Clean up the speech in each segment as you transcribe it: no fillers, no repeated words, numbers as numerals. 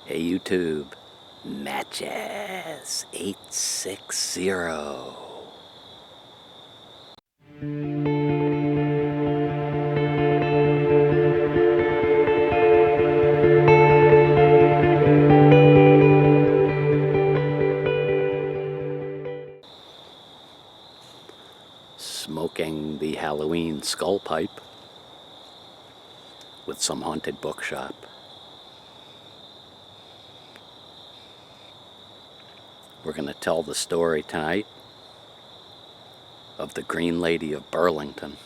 Hey YouTube, Matches 860. Smoking the Halloween skull pipe with some haunted bookshop. We're going to tell the story tonight of the Green Lady of Burlington.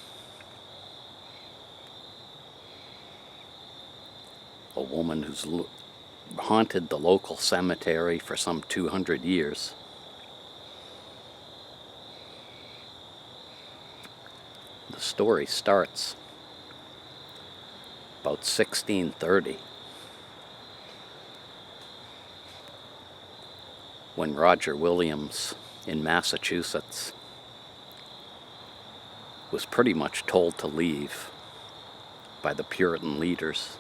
A woman who's haunted the local cemetery for some 200 years. The story starts about 1630, when Roger Williams in Massachusetts was pretty much told to leave by the Puritan leaders.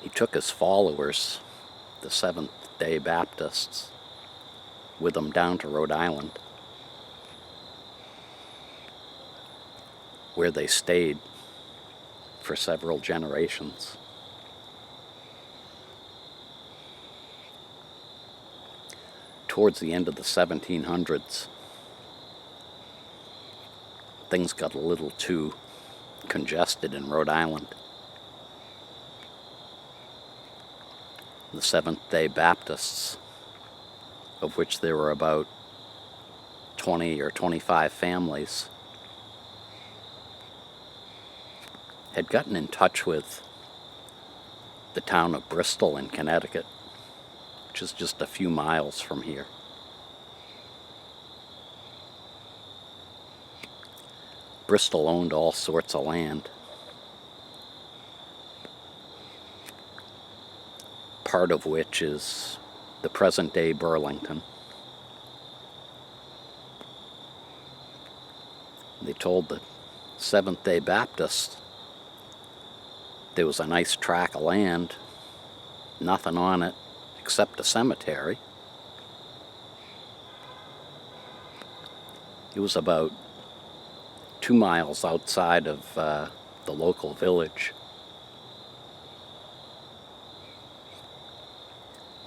He took his followers, the Seventh-day Baptists, with him down to Rhode Island, where they stayed for several generations. Towards the end of the 1700s, things got a little too congested in Rhode Island. The Seventh-day Baptists, of which there were about 20 or 25 families, had gotten in touch with the town of Bristol in Connecticut, which is just a few miles from here. Bristol owned all sorts of land. Part of which is the present-day Burlington. They told the Seventh-day Baptists there was a nice tract of land, nothing on it except a cemetery. It was about 2 miles outside of the local village.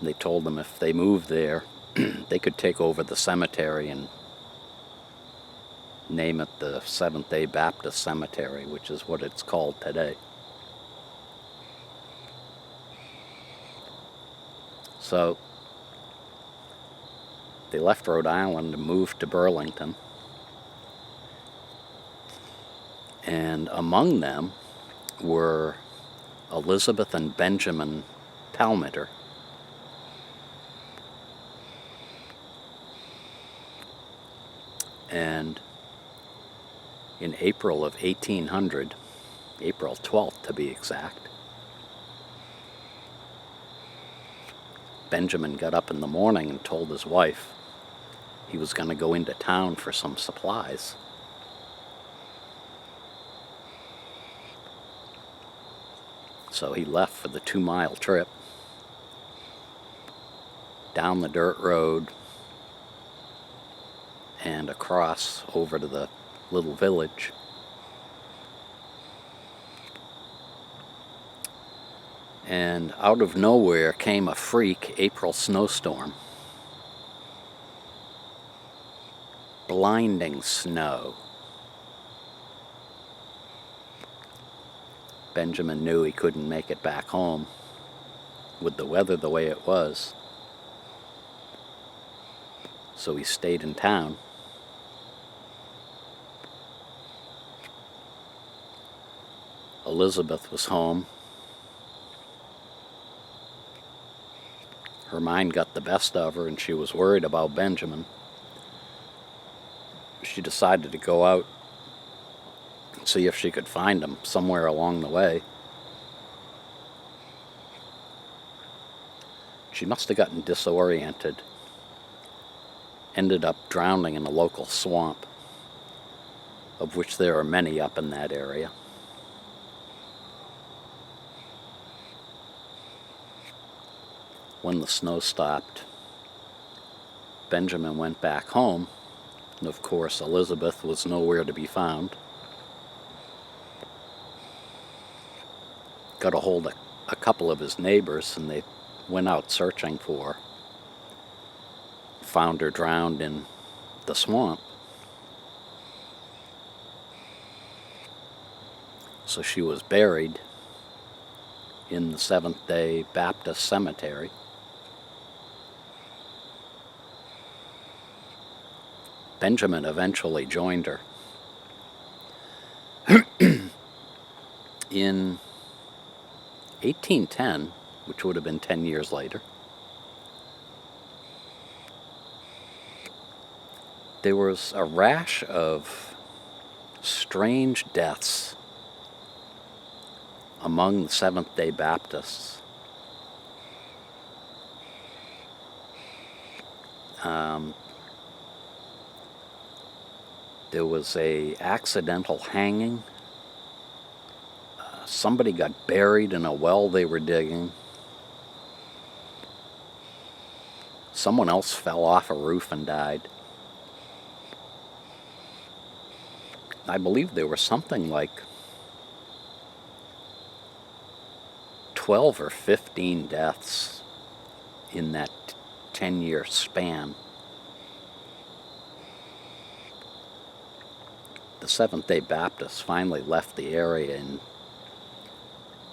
They told them if they moved there, they could take over the cemetery and name it the Seventh-day Baptist Cemetery, which is what it's called today. So they left Rhode Island and moved to Burlington. And among them were Elizabeth and Benjamin Palmeter. And in April of 1800, April 12th to be exact, Benjamin got up in the morning and told his wife he was going to go into town for some supplies. So he left for the 2-mile trip down the dirt road and across over to the little village. And out of nowhere came a freak April snowstorm. Blinding snow. Benjamin knew he couldn't make it back home with the weather the way it was. So he stayed in town. Elizabeth was home. Her mind got the best of her and she was worried about Benjamin. She decided to go out and see if she could find him somewhere along the way. She must have gotten disoriented, ended up drowning in a local swamp, of which there are many up in that area. When the snow stopped, Benjamin went back home, and of course Elizabeth was nowhere to be found. Got a hold of a couple of his neighbors, and they went out searching for her. Found her drowned in the swamp. So she was buried in the Seventh-day Baptist Cemetery. Benjamin eventually joined her. In 1810, which would have been 10 years later, there was a rash of strange deaths among the Seventh-day Baptists. There was a accidental hanging. Somebody got buried in a well they were digging. Someone else fell off a roof and died. I believe there were something like 12 or 15 deaths in that 10-year span. The Seventh-day Baptists finally left the area in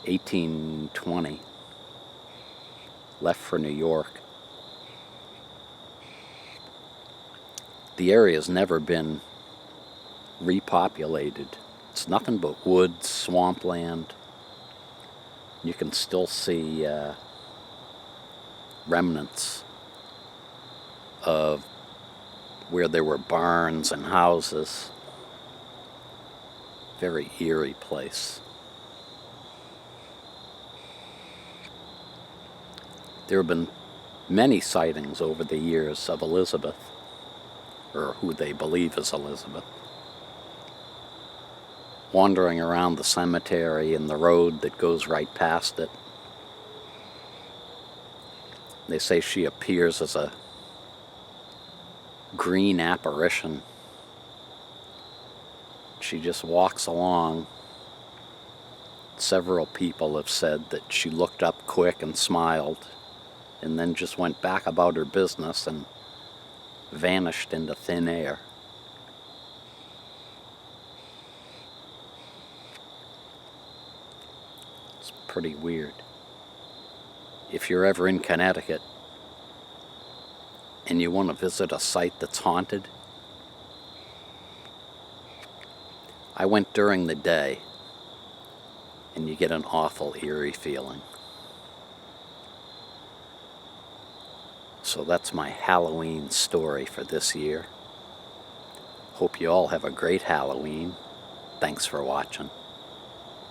1820, left for New York. The area's never been repopulated. It's nothing but woods, swampland. You can still see remnants of where there were barns and houses. Very eerie place. There have been many sightings over the years of Elizabeth, or who they believe is Elizabeth, wandering around the cemetery and the road that goes right past it. They say she appears as a green apparition. She just walks along. Several people have said that she looked up quick and smiled, and then just went back about her business and vanished into thin air. It's pretty weird. If you're ever in Connecticut and you want to visit a site that's haunted, I went during the day, and you get an awful eerie feeling. So that's my Halloween story for this year. Hope you all have a great Halloween. Thanks for watching.